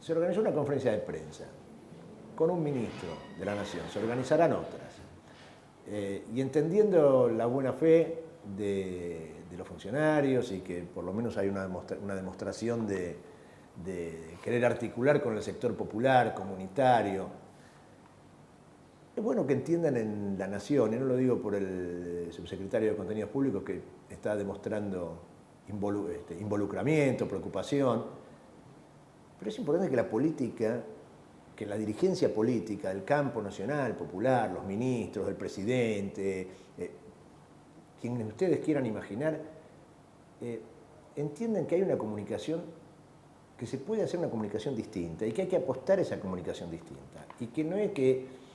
se organizó una conferencia de prensa con un ministro de la Nación, se organizarán otras. Y entendiendo la buena fe de los funcionarios y que por lo menos hay una demostración de querer articular con el sector popular, comunitario, es bueno que entiendan en la Nación, y no lo digo por el subsecretario de Contenidos Públicos que está demostrando involucramiento, preocupación, pero es importante que la política, que la dirigencia política del campo nacional, popular, los ministros, el presidente, quienes ustedes quieran imaginar, entiendan que hay una comunicación, que se puede hacer una comunicación distinta y que hay que apostar a esa comunicación distinta. Y que no es que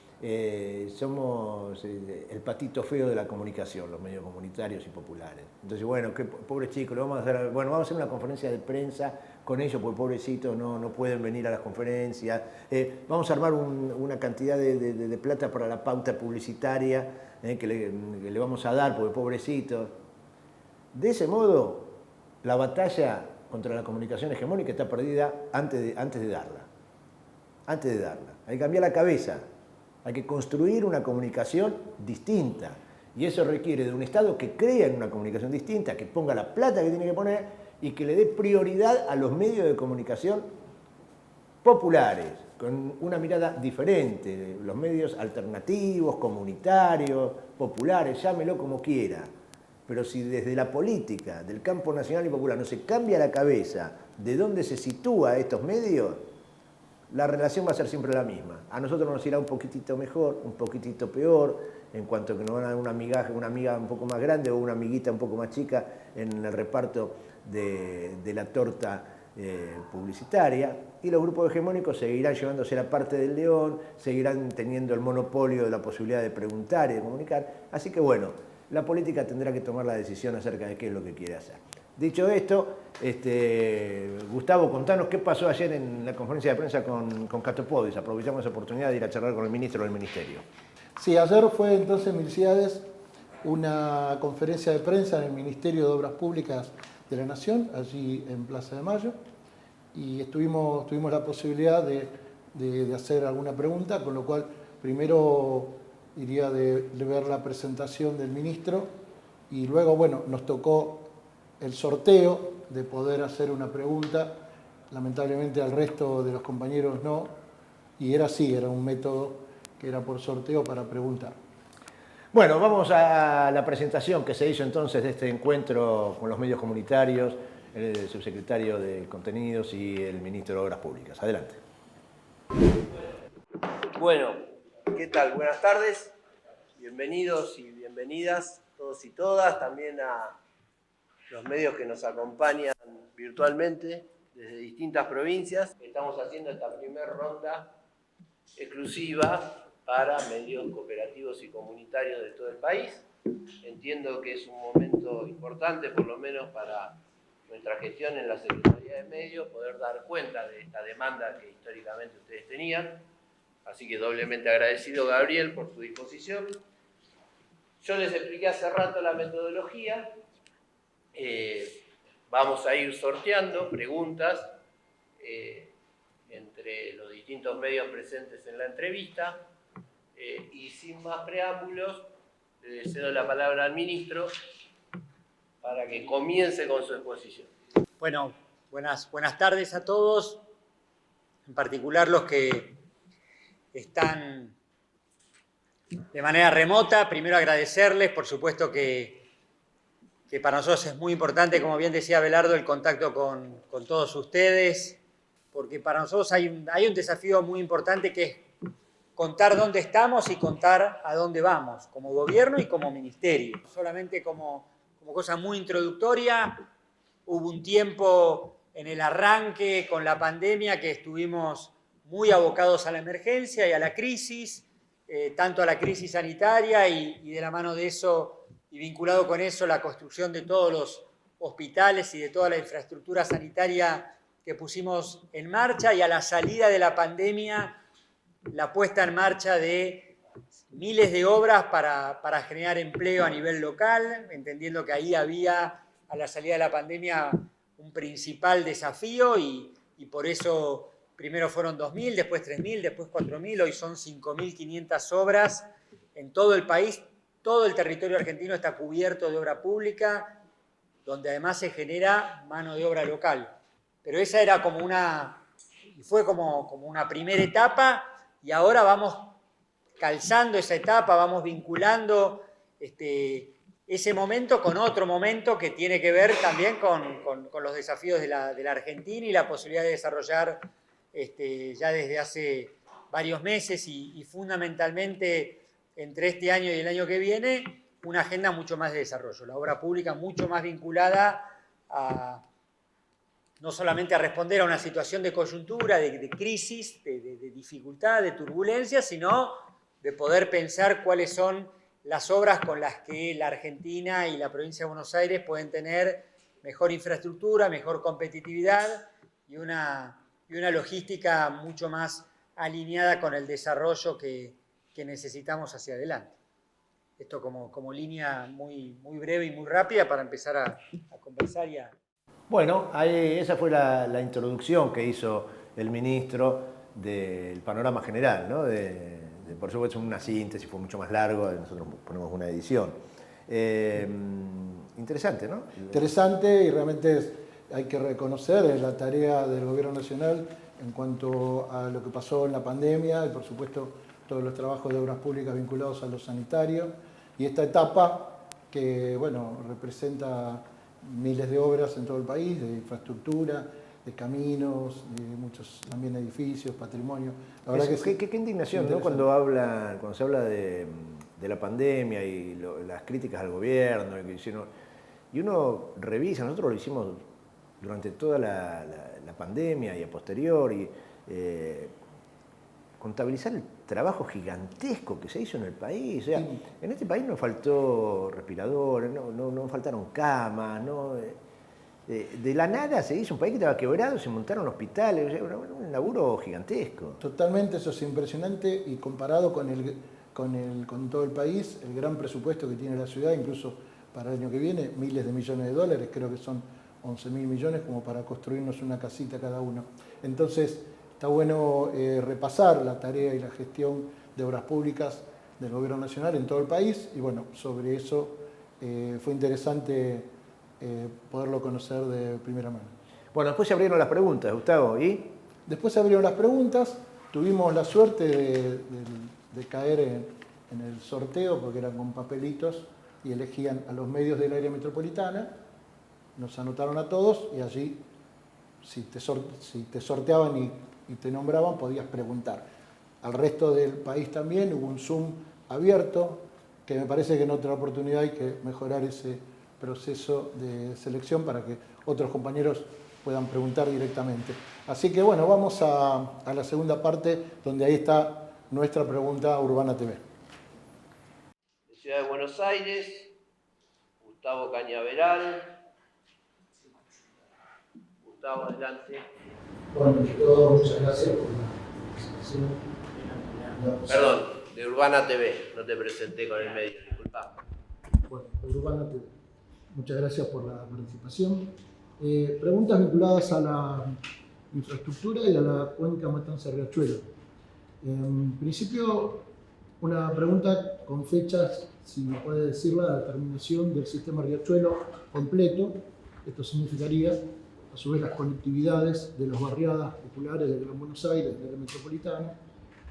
somos el patito feo de la comunicación, los medios comunitarios y populares. Entonces, bueno, qué pobre chico, vamos a hacer una conferencia de prensa con ellos, porque pobrecitos no pueden venir a las conferencias. Vamos a armar una cantidad de plata para la pauta publicitaria que le vamos a dar, porque pobrecitos. De ese modo, la batalla contra la comunicación hegemónica está perdida antes de darla. Antes de darla. Hay que cambiar la cabeza. Hay que construir una comunicación distinta. Y eso requiere de un Estado que crea en una comunicación distinta, que ponga la plata que tiene que poner y que le dé prioridad a los medios de comunicación populares, con una mirada diferente, los medios alternativos, comunitarios, populares, llámelo como quiera. Pero si desde la política, del campo nacional y popular, no se cambia la cabeza de dónde se sitúa estos medios, la relación va a ser siempre la misma. A nosotros nos irá un poquitito mejor, un poquitito peor, en cuanto que nos van a dar una amiga un poco más grande o una amiguita un poco más chica en el reparto de la torta publicitaria, y los grupos hegemónicos seguirán llevándose la parte del león, seguirán teniendo el monopolio de la posibilidad de preguntar y de comunicar. Así que bueno, la política tendrá que tomar la decisión acerca de qué es lo que quiere hacer. Dicho esto, Gustavo, contanos qué pasó ayer en la conferencia de prensa con Catopodis. Aprovechamos esa oportunidad de ir a charlar con el ministro del Ministerio. Sí, ayer fue entonces, Milciades, una conferencia de prensa en el Ministerio de Obras Públicas de la Nación, allí en Plaza de Mayo, y tuvimos la posibilidad de hacer alguna pregunta, con lo cual primero iría de ver la presentación del ministro y luego, bueno, nos tocó el sorteo de poder hacer una pregunta. Lamentablemente al resto de los compañeros no, y era así, era un método que era por sorteo para preguntar. Bueno, vamos a la presentación que se hizo entonces de este encuentro con los medios comunitarios, el subsecretario de Contenidos y el ministro de Obras Públicas. Adelante. Bueno, ¿qué tal? Buenas tardes, bienvenidos y bienvenidas todos y todas, también a los medios que nos acompañan virtualmente desde distintas provincias. Estamos haciendo esta primera ronda exclusiva para medios cooperativos y comunitarios de todo el país. Entiendo que es un momento importante, por lo menos para nuestra gestión en la Secretaría de Medios, poder dar cuenta de esta demanda que históricamente ustedes tenían. Así que doblemente agradecido, Gabriel, por tu disposición. Yo les expliqué hace rato la metodología. Vamos a ir sorteando preguntas entre los distintos medios presentes en la entrevista y sin más preámbulos le cedo la palabra al ministro para que comience con su exposición. Bueno, buenas tardes a todos, en particular los que están de manera remota. Primero agradecerles, por supuesto que para nosotros es muy importante, como bien decía Abelardo, el contacto con todos ustedes, porque para nosotros hay un desafío muy importante que es contar dónde estamos y contar a dónde vamos, como gobierno y como ministerio. Solamente como cosa muy introductoria, hubo un tiempo en el arranque con la pandemia que estuvimos muy abocados a la emergencia y a la crisis, tanto a la crisis sanitaria y de la mano de eso y vinculado con eso la construcción de todos los hospitales y de toda la infraestructura sanitaria que pusimos en marcha, y a la salida de la pandemia la puesta en marcha de miles de obras para generar empleo a nivel local, entendiendo que ahí había a la salida de la pandemia un principal desafío y por eso primero fueron 2.000, después 3.000, después 4.000, hoy son 5.500 obras en todo el país. Todo el territorio argentino está cubierto de obra pública, donde además se genera mano de obra local. Pero esa era fue como una primera etapa, y ahora vamos calzando esa etapa, vamos vinculando ese momento con otro momento que tiene que ver también con los desafíos de la Argentina y la posibilidad de desarrollar ya desde hace varios meses y fundamentalmente entre este año y el año que viene, una agenda mucho más de desarrollo, la obra pública mucho más vinculada no solamente a responder a una situación de coyuntura, de crisis, de dificultad, de turbulencia, sino de poder pensar cuáles son las obras con las que la Argentina y la provincia de Buenos Aires pueden tener mejor infraestructura, mejor competitividad y una logística mucho más alineada con el desarrollo que necesitamos hacia adelante. Esto como línea muy breve y muy rápida para empezar a conversar y a... Bueno, esa fue la introducción que hizo el ministro del panorama general, ¿no? Por supuesto, una síntesis, fue mucho más largo, nosotros ponemos una edición. Interesante, ¿no? Interesante, y realmente hay que reconocer la tarea del Gobierno Nacional en cuanto a lo que pasó en la pandemia y, por supuesto, todos los trabajos de obras públicas vinculados a lo sanitario. Y esta etapa que, bueno, representa miles de obras en todo el país, de infraestructura, de caminos, de muchos también edificios, patrimonio. La verdad qué indignación, ¿no? Cuando se habla de la pandemia y las críticas al gobierno que hicieron, y uno revisa, nosotros lo hicimos durante toda la pandemia y a posteriori, contabilizar el trabajo gigantesco que se hizo en el país. O sea, en este país no faltó respiradores, no faltaron camas, de la nada se hizo un país que estaba quebrado, se montaron hospitales, o sea, un laburo gigantesco. Totalmente, eso es impresionante, y comparado con todo el país, el gran presupuesto que tiene la ciudad, incluso para el año que viene, miles de millones de dólares, creo que son 11.000 millones como para construirnos una casita cada uno. Entonces, está bueno repasar la tarea y la gestión de obras públicas del Gobierno Nacional en todo el país, y bueno, sobre eso fue interesante poderlo conocer de primera mano. Bueno, después se abrieron las preguntas, Gustavo, ¿y? Después se abrieron las preguntas, tuvimos la suerte de caer en el sorteo, porque eran con papelitos y elegían a los medios del área metropolitana, nos anotaron a todos y allí, si te sorteaban y te nombraban, podías preguntar. Al resto del país también hubo un Zoom abierto, que me parece que en otra oportunidad hay que mejorar ese proceso de selección para que otros compañeros puedan preguntar directamente. Así que bueno, vamos a la segunda parte, donde ahí está nuestra pregunta Urbana TV. De Ciudad de Buenos Aires, Gustavo Cañaveral. Gustavo, adelante. Bueno, muchas gracias por la presentación. Perdón, de Urbana TV, no te presenté con el medio, disculpa. Bueno, Urbana TV. Muchas gracias por la participación. Preguntas vinculadas a la infraestructura y a la cuenca Matanza-Riachuelo. En principio, una pregunta con fechas, si me puede decir la terminación del sistema Riachuelo completo. Esto significaría, a su vez, las conectividades de las barriadas populares de Gran Buenos Aires, de la metropolitana,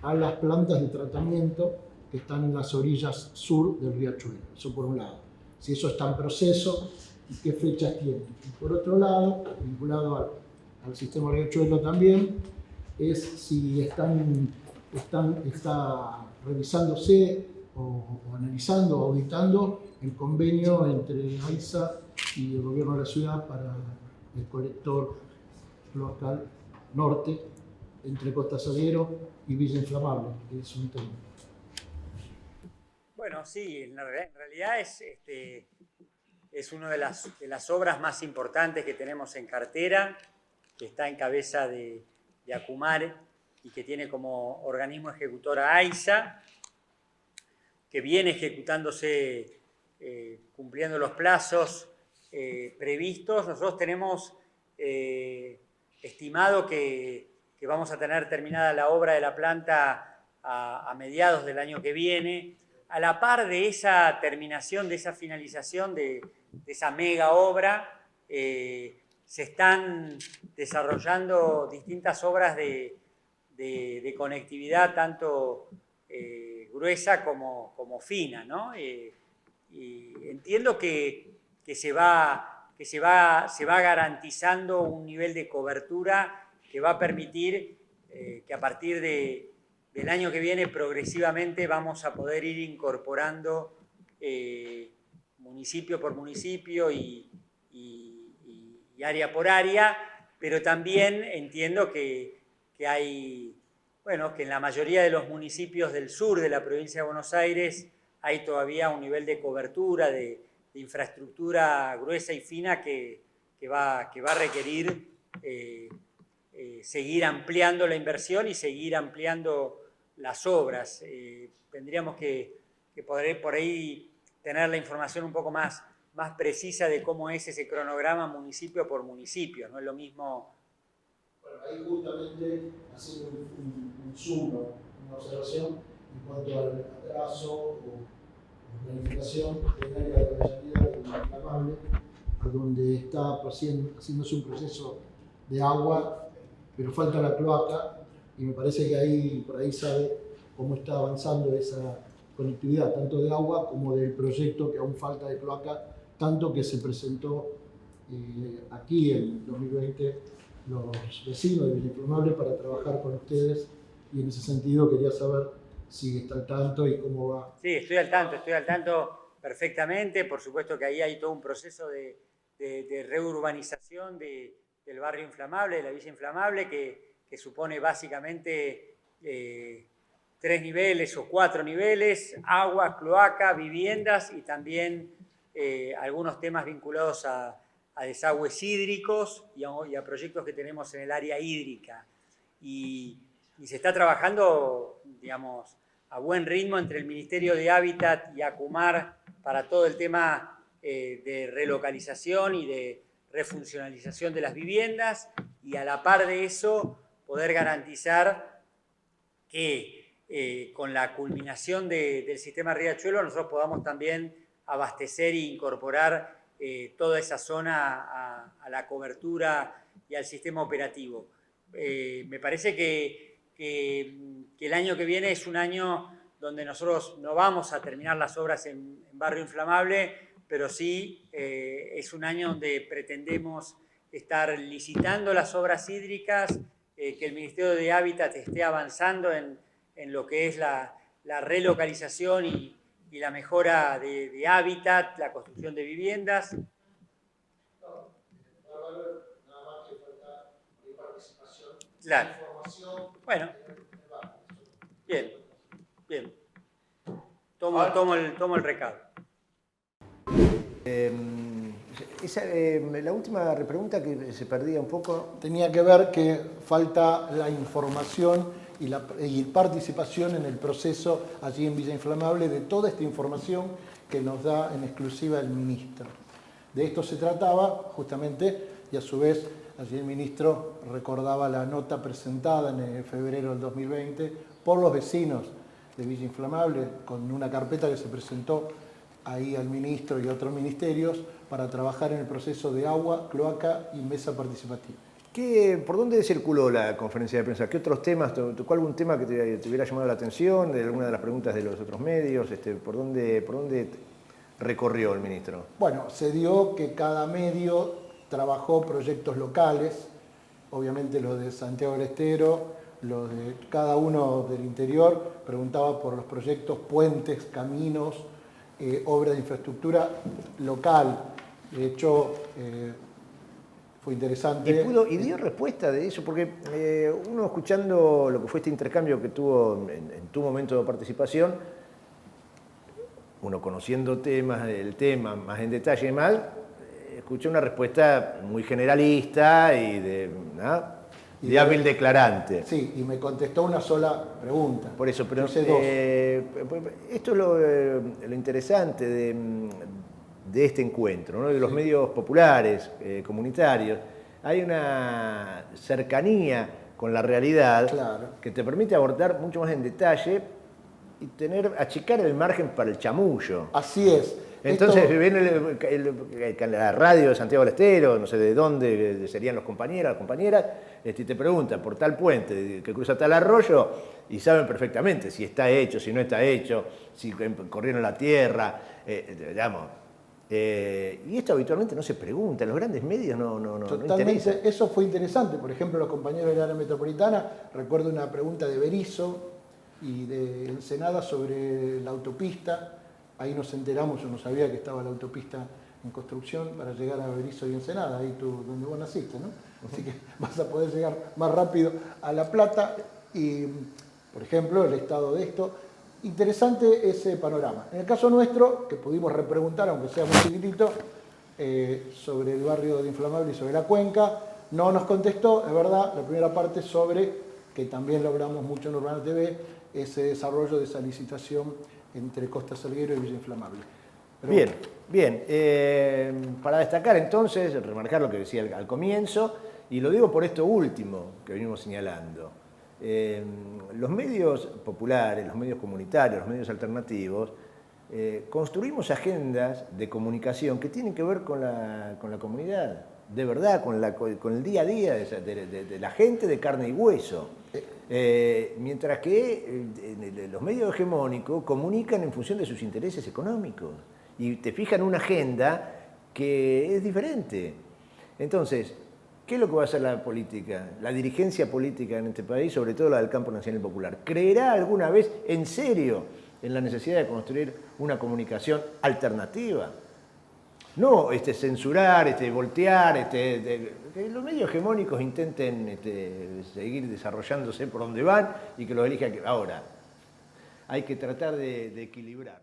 a las plantas de tratamiento que están en las orillas sur del Riachuelo. Eso por un lado. Si eso está en proceso y qué fechas tiene. Y por otro lado, vinculado al sistema Riachuelo también, es si está revisándose o analizando o auditando el convenio entre AISA y el gobierno de la ciudad para el colector local norte entre Costa Salguero y Villa Inflamable, que es un tema. Bueno, sí, en realidad es una de las obras más importantes que tenemos en cartera, que está en cabeza de Acumare y que tiene como organismo ejecutor a AISA, que viene ejecutándose, cumpliendo los plazos previstos. Nosotros tenemos estimado que que vamos a tener terminada la obra de la planta a mediados del año que viene. A la par de esa terminación, de esa finalización de esa mega obra, se están desarrollando distintas obras de conectividad, tanto gruesa como fina, ¿no? Y entiendo que se va garantizando un nivel de cobertura que va a permitir que a partir del año que viene progresivamente vamos a poder ir incorporando municipio por municipio y área por área, pero también entiendo que hay, bueno, que en la mayoría de los municipios del sur de la provincia de Buenos Aires hay todavía un nivel de cobertura, de infraestructura gruesa y fina que va a requerir seguir ampliando la inversión y seguir ampliando las obras. Tendríamos que poder por ahí tener la información un poco más precisa de cómo es ese cronograma municipio por municipio. No es lo mismo. Bueno, ahí justamente haciendo un zoom, una observación en cuanto al atraso o planificación del área de Avellaneda y Inflamable, a donde está haciéndose un proceso de agua, pero falta la cloaca, y me parece que ahí, por ahí sabe cómo está avanzando esa conectividad, tanto de agua como del proyecto que aún falta de cloaca, tanto que se presentó aquí en 2020 los vecinos de Villa Inflamable para trabajar con ustedes, y en ese sentido quería saber si está al tanto y cómo va. Sí, estoy al tanto perfectamente. Por supuesto que ahí hay todo un proceso de reurbanización del barrio Inflamable, de la Villa Inflamable, que supone básicamente 3 niveles o 4 niveles: agua, cloaca, viviendas y también algunos temas vinculados a desagües hídricos y a proyectos que tenemos en el área hídrica. Y se está trabajando, digamos, a buen ritmo entre el Ministerio de Hábitat y ACUMAR para todo el tema de relocalización y de refuncionalización de las viviendas, y a la par de eso poder garantizar que con la culminación del sistema Riachuelo nosotros podamos también abastecer e incorporar toda esa zona a la cobertura y al sistema operativo. Me parece que el año que viene es un año donde nosotros no vamos a terminar las obras en Barrio Inflamable, pero sí es un año donde pretendemos estar licitando las obras hídricas, que el Ministerio de Hábitat esté avanzando en lo que es la relocalización y la mejora de hábitat, la construcción de viviendas. Claro. Bueno. Bien. Tomo el recado. La última pregunta que se perdía un poco. Tenía que ver que falta la información y participación en el proceso allí en Villa Inflamable de toda esta información que nos da en exclusiva el ministro. De esto se trataba justamente, y a su vez allí el ministro recordaba la nota presentada en febrero del 2020 por los vecinos de Villa Inflamable, con una carpeta que se presentó ahí al ministro y a otros ministerios para trabajar en el proceso de agua, cloaca y mesa participativa. ¿Por dónde circuló la conferencia de prensa? ¿Qué otros temas? ¿Tocó algún tema que te hubiera llamado la atención de alguna de las preguntas de los otros medios? ¿Por dónde recorrió el ministro? Bueno, se dio que cada medio trabajó proyectos locales, obviamente los de Santiago del Estero, los de cada uno del interior, preguntaba por los proyectos, puentes, caminos, obras de infraestructura local. De hecho, fue interesante. ¿Y dio respuesta de eso? Porque uno escuchando lo que fue este intercambio que tuvo en tu momento de participación, uno conociendo el tema más en detalle y más, escuché una respuesta muy generalista y de hábil declarante. Sí, y me contestó una sola pregunta. Por eso, pero esto es lo interesante de este encuentro, ¿no? De los medios populares, comunitarios. Hay una cercanía con la realidad, Claro. que te permite abordar mucho más en detalle y achicar el margen para el chamullo. Así es. Entonces Esto- viene la radio de Santiago del Estero, no sé de dónde serían los compañeros, las compañeras, y te preguntan por tal puente que cruza tal arroyo y saben perfectamente si está hecho, si no está hecho, si corrieron la tierra, digamos. Y esto habitualmente no se pregunta, en los grandes medios no interesa. Totalmente, eso fue interesante. Por ejemplo, los compañeros del área metropolitana, recuerdo una pregunta de Berisso y de Ensenada sobre la autopista. Ahí nos enteramos, yo no sabía que estaba la autopista en construcción para llegar a Berisso y Ensenada, ahí donde vos naciste, ¿no? Así que vas a poder llegar más rápido a La Plata y, por ejemplo, el estado de esto. Interesante ese panorama. En el caso nuestro, que pudimos repreguntar, aunque sea muy chiquitito, sobre el barrio de Inflamable y sobre la cuenca, no nos contestó, es verdad, la primera parte sobre, que también lo hablamos mucho en Urbana TV, ese desarrollo de esa licitación entre Costa Salguero y Villa Inflamable. Pero Bien, bien. Para destacar entonces, remarcar lo que decía al comienzo, y lo digo por esto último que venimos señalando. Los medios populares, los medios comunitarios, los medios alternativos, construimos agendas de comunicación que tienen que ver con la comunidad, de verdad, con el día a día de la gente de carne y hueso. Mientras que los medios hegemónicos comunican en función de sus intereses económicos y te fijan una agenda que es diferente. Entonces, ¿qué es lo que va a hacer la política, la dirigencia política en este país, sobre todo la del campo nacional y popular? ¿Creerá alguna vez en serio en la necesidad de construir una comunicación alternativa? No censurar, voltear, que los medios hegemónicos intenten seguir desarrollándose por donde van y que los elija. Ahora, hay que tratar de equilibrar.